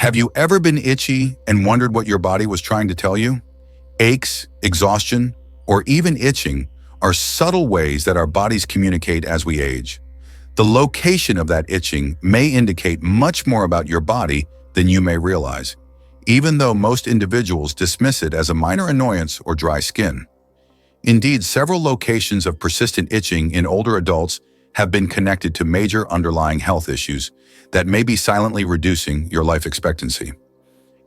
Have you ever been itchy and wondered what your body was trying to tell you? Aches, exhaustion, or even itching are subtle ways that our bodies communicate as we age. The location of that itching may indicate much more about your body than you may realize, even though most individuals dismiss it as a minor annoyance or dry skin. Indeed, several locations of persistent itching in older adults have been connected to major underlying health issues that may be silently reducing your life expectancy.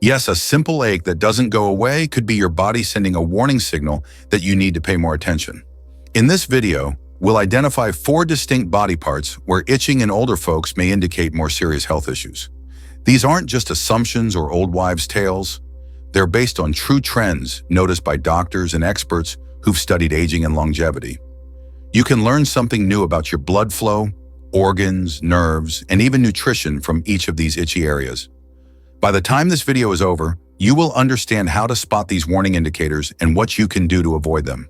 Yes, a simple ache that doesn't go away could be your body sending a warning signal that you need to pay more attention. In this video, we'll identify 4 distinct body parts where itching in older folks may indicate more serious health issues. These aren't just assumptions or old wives' tales. They're based on true trends noticed by doctors and experts who've studied aging and longevity. You can learn something new about your blood flow, organs, nerves, and even nutrition from each of these itchy areas. By the time this video is over, you will understand how to spot these warning indicators and what you can do to avoid them.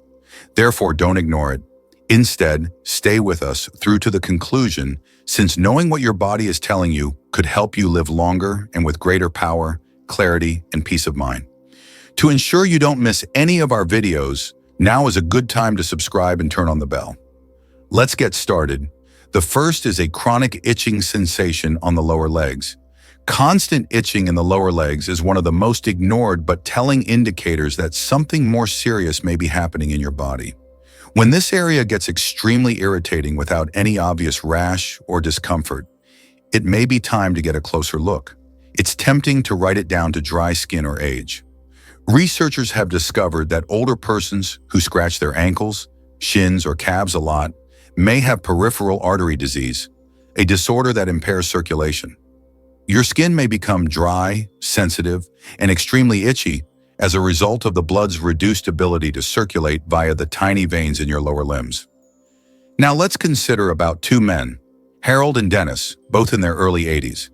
Therefore, don't ignore it. Instead, stay with us through to the conclusion, since knowing what your body is telling you could help you live longer and with greater power, clarity, and peace of mind. To ensure you don't miss any of our videos, now is a good time to subscribe and turn on the bell. Let's get started. The first is a chronic itching sensation on the lower legs. Constant itching in the lower legs is one of the most ignored but telling indicators that something more serious may be happening in your body. When this area gets extremely irritating without any obvious rash or discomfort, it may be time to get a closer look. It's tempting to write it down to dry skin or age. Researchers have discovered that older persons who scratch their ankles, shins, or calves a lot may have peripheral artery disease, a disorder that impairs circulation. Your skin may become dry, sensitive, and extremely itchy as a result of the blood's reduced ability to circulate via the tiny veins in your lower limbs. Now let's consider about 2 men, Harold and Dennis, both in their early 80s.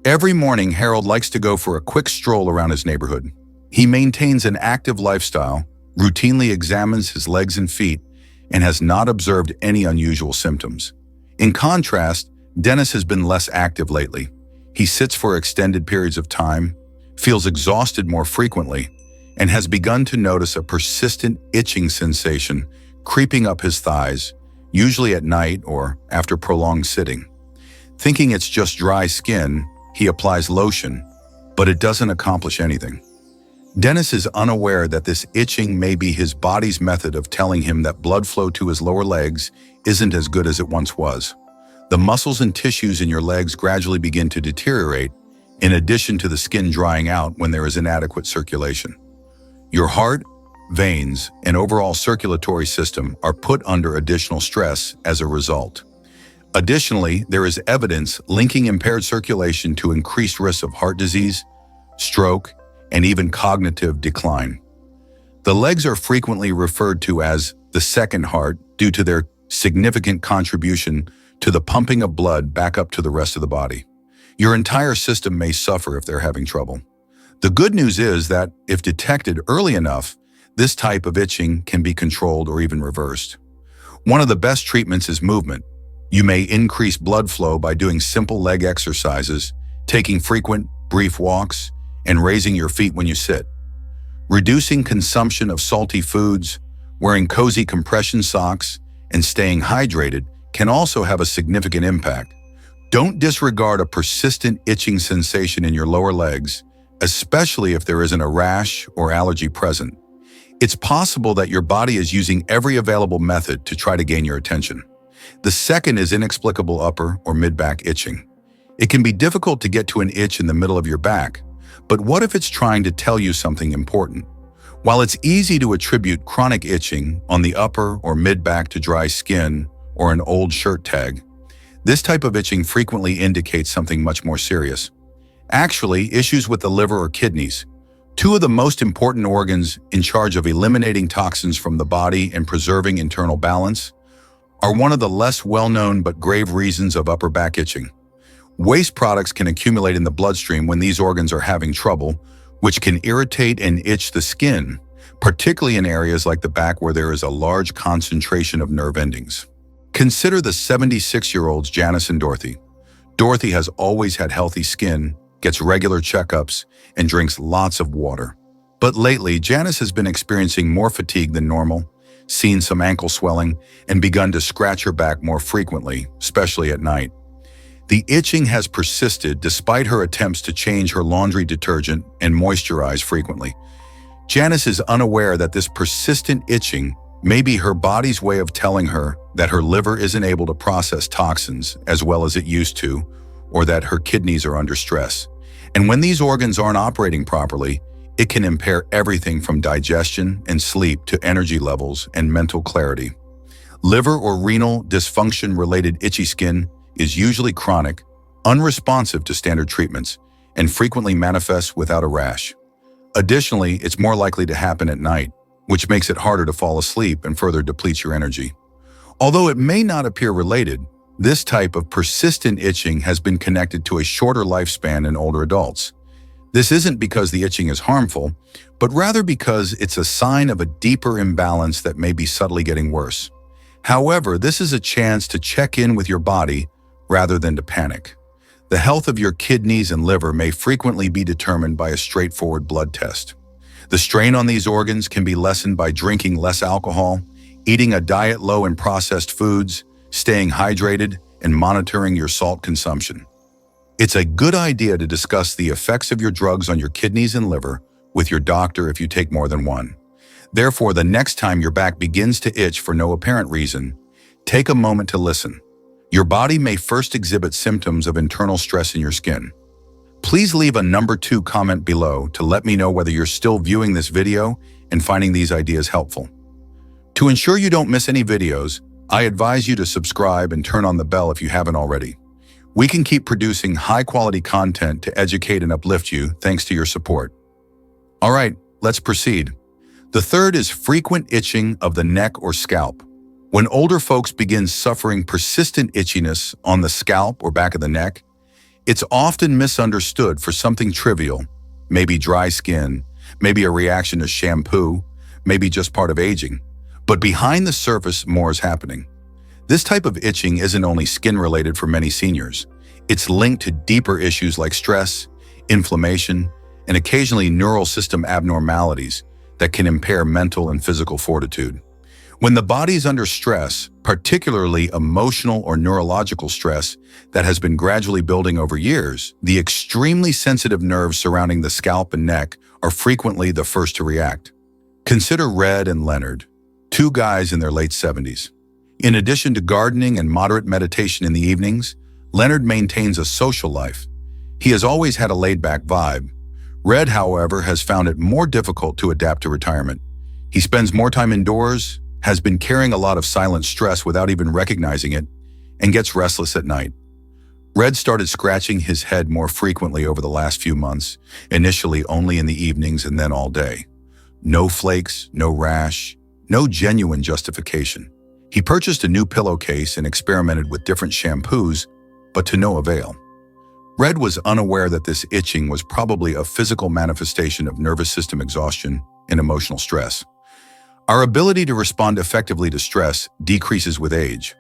Every morning, Harold likes to go for a quick stroll around his neighborhood. He maintains an active lifestyle, routinely examines his legs and feet, and has not observed any unusual symptoms. In contrast, Dennis has been less active lately. He sits for extended periods of time, feels exhausted more frequently, and has begun to notice a persistent itching sensation creeping up his thighs, usually at night or after prolonged sitting. Thinking it's just dry skin, he applies lotion, but it doesn't accomplish anything. Dennis is unaware that this itching may be his body's method of telling him that blood flow to his lower legs isn't as good as it once was. The muscles and tissues in your legs gradually begin to deteriorate, in addition to the skin drying out when there is inadequate circulation. Your heart, veins, and overall circulatory system are put under additional stress as a result. Additionally, there is evidence linking impaired circulation to increased risks of heart disease, stroke, and even cognitive decline. The legs are frequently referred to as the second heart due to their significant contribution to the pumping of blood back up to the rest of the body. Your entire system may suffer if they're having trouble. The good news is that if detected early enough, this type of itching can be controlled or even reversed. One of the best treatments is movement. You may increase blood flow by doing simple leg exercises, taking frequent, brief walks, and raising your feet when you sit. Reducing consumption of salty foods, wearing cozy compression socks, and staying hydrated can also have a significant impact. Don't disregard a persistent itching sensation in your lower legs, especially if there isn't a rash or allergy present. It's possible that your body is using every available method to try to gain your attention. The second is inexplicable upper or mid-back itching. It can be difficult to get to an itch in the middle of your back, but what if it's trying to tell you something important? While it's easy to attribute chronic itching on the upper or mid-back to dry skin or an old shirt tag, this type of itching frequently indicates something much more serious. Actually, issues with the liver or kidneys, 2 of the most important organs in charge of eliminating toxins from the body and preserving internal balance, are one of the less well-known but grave reasons of upper back itching. Waste products can accumulate in the bloodstream when these organs are having trouble, which can irritate and itch the skin, particularly in areas like the back where there is a large concentration of nerve endings. Consider the 76-year-olds Janice and Dorothy. Dorothy has always had healthy skin, gets regular checkups, and drinks lots of water. But lately, Janice has been experiencing more fatigue than normal, seen some ankle swelling, and begun to scratch her back more frequently, especially at night. The itching has persisted despite her attempts to change her laundry detergent and moisturize frequently. Janice is unaware that this persistent itching may be her body's way of telling her that her liver isn't able to process toxins as well as it used to, or that her kidneys are under stress. And when these organs aren't operating properly, it can impair everything from digestion and sleep to energy levels and mental clarity. Liver or renal dysfunction-related itchy skin is usually chronic, unresponsive to standard treatments, and frequently manifests without a rash. Additionally, it's more likely to happen at night, which makes it harder to fall asleep and further depletes your energy. Although it may not appear related, this type of persistent itching has been connected to a shorter lifespan in older adults. This isn't because the itching is harmful, but rather because it's a sign of a deeper imbalance that may be subtly getting worse. However, this is a chance to check in with your body rather than to panic. The health of your kidneys and liver may frequently be determined by a straightforward blood test. The strain on these organs can be lessened by drinking less alcohol, eating a diet low in processed foods, staying hydrated, and monitoring your salt consumption. It's a good idea to discuss the effects of your drugs on your kidneys and liver with your doctor if you take more than one. Therefore, the next time your back begins to itch for no apparent reason, take a moment to listen. Your body may first exhibit symptoms of internal stress in your skin. Please leave a number 2 comment below to let me know whether you're still viewing this video and finding these ideas helpful. To ensure you don't miss any videos, I advise you to subscribe and turn on the bell if you haven't already. We can keep producing high-quality content to educate and uplift you thanks to your support. All right, let's proceed. The third is frequent itching of the neck or scalp. When older folks begin suffering persistent itchiness on the scalp or back of the neck, it's often misunderstood for something trivial, maybe dry skin, maybe a reaction to shampoo, maybe just part of aging. But behind the surface, more is happening. This type of itching isn't only skin-related for many seniors. It's linked to deeper issues like stress, inflammation, and occasionally neural system abnormalities that can impair mental and physical fortitude. When the body is under stress, particularly emotional or neurological stress that has been gradually building over years, the extremely sensitive nerves surrounding the scalp and neck are frequently the first to react. Consider Red and Leonard, 2 guys in their late 70s. In addition to gardening and moderate meditation in the evenings, Leonard maintains a social life. He has always had a laid-back vibe. Red, however, has found it more difficult to adapt to retirement. He spends more time indoors, has been carrying a lot of silent stress without even recognizing it, and gets restless at night. Red started scratching his head more frequently over the last few months, initially only in the evenings and then all day. No flakes, no rash, no genuine justification. He purchased a new pillowcase and experimented with different shampoos, but to no avail. Red was unaware that this itching was probably a physical manifestation of nervous system exhaustion and emotional stress. Our ability to respond effectively to stress decreases with age.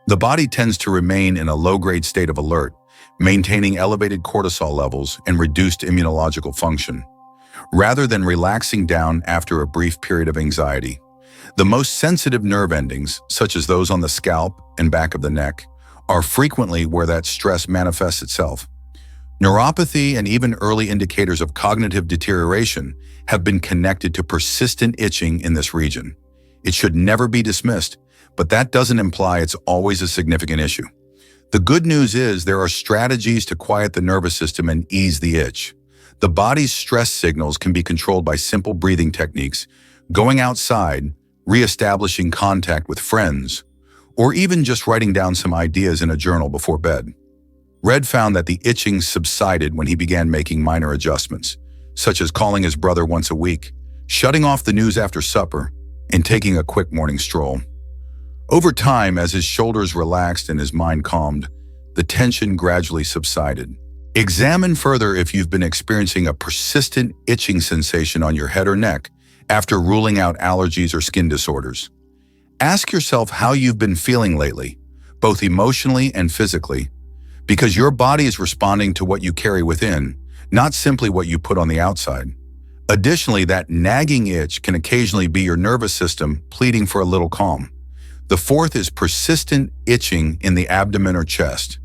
The body tends to remain in a low-grade state of alert, maintaining elevated cortisol levels and reduced immunological function, rather than relaxing down after a brief period of anxiety. The most sensitive nerve endings, such as those on the scalp and back of the neck, are frequently where that stress manifests itself. Neuropathy and even early indicators of cognitive deterioration have been connected to persistent itching in this region. It should never be dismissed, but that doesn't imply it's always a significant issue. The good news is there are strategies to quiet the nervous system and ease the itch. The body's stress signals can be controlled by simple breathing techniques, going outside, reestablishing contact with friends, or even just writing down some ideas in a journal before bed. Red found that the itching subsided when he began making minor adjustments, such as calling his brother once a week, shutting off the news after supper, and taking a quick morning stroll. Over time, as his shoulders relaxed and his mind calmed, the tension gradually subsided. Examine further if you've been experiencing a persistent itching sensation on your head or neck after ruling out allergies or skin disorders. Ask yourself how you've been feeling lately, both emotionally and physically, because your body is responding to what you carry within, not simply what you put on the outside. Additionally, that nagging itch can occasionally be your nervous system pleading for a little calm. The fourth is persistent itching in the abdomen or chest.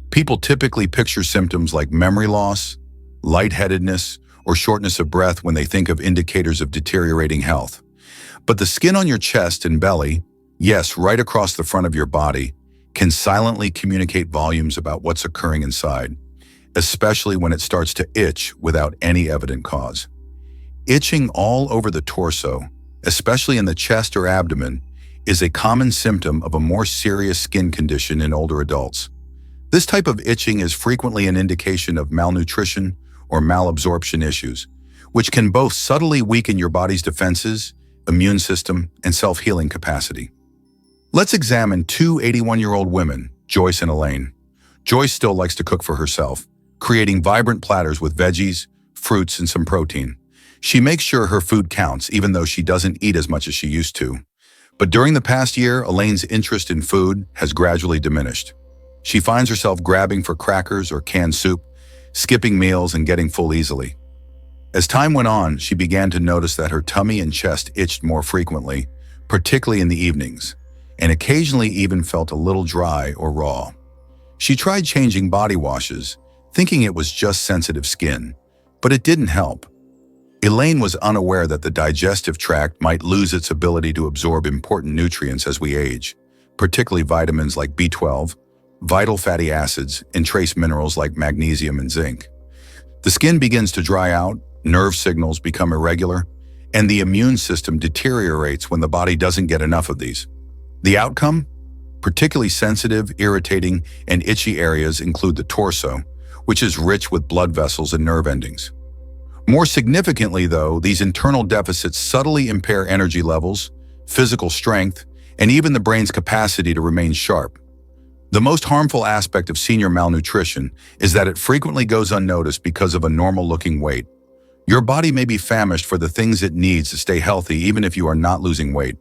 People typically picture symptoms like memory loss, lightheadedness, or shortness of breath when they think of indicators of deteriorating health. But the skin on your chest and belly, yes, right across the front of your body, can silently communicate volumes about what's occurring inside, especially when it starts to itch without any evident cause. Itching all over the torso, especially in the chest or abdomen, is a common symptom of a more serious skin condition in older adults. This type of itching is frequently an indication of malnutrition or malabsorption issues, which can both subtly weaken your body's defenses, immune system, and self-healing capacity. Let's examine two 81-year-old women, Joyce and Elaine. Joyce still likes to cook for herself, creating vibrant platters with veggies, fruits, and some protein. She makes sure her food counts, even though she doesn't eat as much as she used to. But during the past year, Elaine's interest in food has gradually diminished. She finds herself grabbing for crackers or canned soup, skipping meals and getting full easily. As time went on, she began to notice that her tummy and chest itched more frequently, particularly in the evenings, and occasionally even felt a little dry or raw. She tried changing body washes, thinking it was just sensitive skin, but it didn't help. Elaine was unaware that the digestive tract might lose its ability to absorb important nutrients as we age, particularly vitamins like B12, vital fatty acids, and trace minerals like magnesium and zinc. The skin begins to dry out, nerve signals become irregular, and the immune system deteriorates when the body doesn't get enough of these. The outcome? Particularly sensitive, irritating, and itchy areas include the torso, which is rich with blood vessels and nerve endings. More significantly, though, these internal deficits subtly impair energy levels, physical strength, and even the brain's capacity to remain sharp. The most harmful aspect of senior malnutrition is that it frequently goes unnoticed because of a normal-looking weight. Your body may be famished for the things it needs to stay healthy even if you are not losing weight.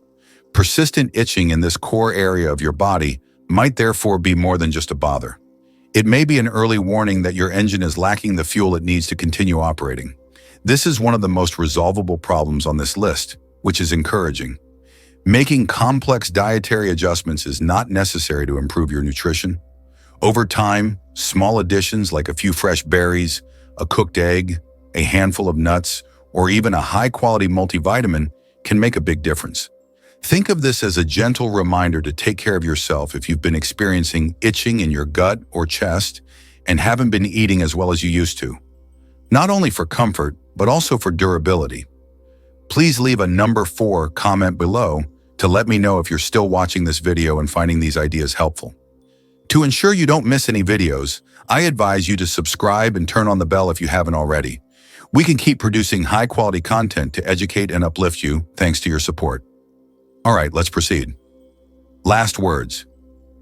Persistent itching in this core area of your body might therefore be more than just a bother. It may be an early warning that your engine is lacking the fuel it needs to continue operating. This is one of the most resolvable problems on this list, which is encouraging. Making complex dietary adjustments is not necessary to improve your nutrition. Over time, small additions like a few fresh berries, a cooked egg, a handful of nuts, or even a high-quality multivitamin can make a big difference. Think of this as a gentle reminder to take care of yourself if you've been experiencing itching in your gut or chest and haven't been eating as well as you used to. Not only for comfort, but also for durability. Please leave a number 4 comment below to let me know if you're still watching this video and finding these ideas helpful. To ensure you don't miss any videos, I advise you to subscribe and turn on the bell if you haven't already. We can keep producing high-quality content to educate and uplift you thanks to your support. All right, let's proceed. Last words.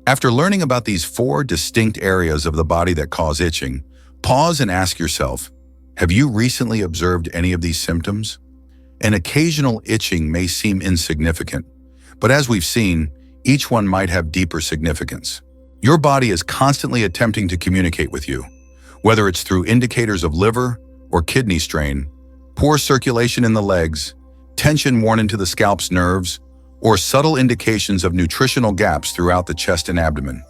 After learning about these 4 distinct areas of the body that cause itching, pause and ask yourself, have you recently observed any of these symptoms? An occasional itching may seem insignificant, but as we've seen, each one might have deeper significance. Your body is constantly attempting to communicate with you, whether it's through indicators of liver or kidney strain, poor circulation in the legs, tension worn into the scalp's nerves, or subtle indications of nutritional gaps throughout the chest and abdomen.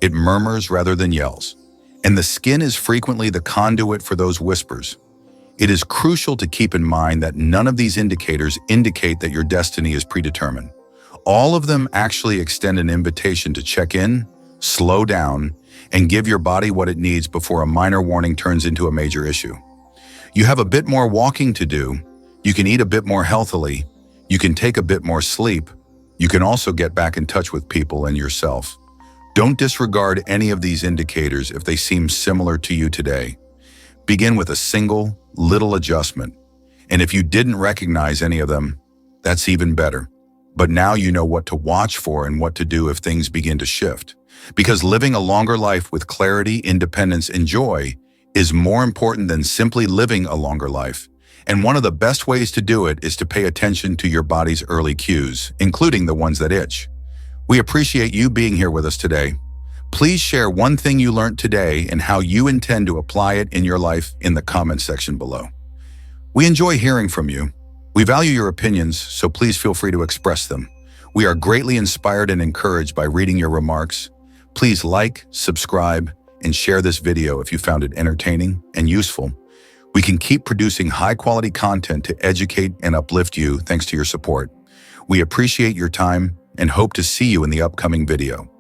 It murmurs rather than yells, and the skin is frequently the conduit for those whispers. It is crucial to keep in mind that none of these indicators indicate that your destiny is predetermined. All of them actually extend an invitation to check in, slow down, and give your body what it needs before a minor warning turns into a major issue. You have a bit more walking to do, you can eat a bit more healthily, you can take a bit more sleep, you can also get back in touch with people and yourself. Don't disregard any of these indicators if they seem similar to you today. Begin with a single, little adjustment. And if you didn't recognize any of them, that's even better. But now you know what to watch for and what to do if things begin to shift. Because living a longer life with clarity, independence, and joy is more important than simply living a longer life. And one of the best ways to do it is to pay attention to your body's early cues, including the ones that itch. We appreciate you being here with us today. Please share one thing you learned today and how you intend to apply it in your life in the comments section below. We enjoy hearing from you. We value your opinions, so please feel free to express them. We are greatly inspired and encouraged by reading your remarks. Please like, subscribe, and share this video if you found it entertaining and useful. We can keep producing high-quality content to educate and uplift you thanks to your support. We appreciate your time and hope to see you in the upcoming video.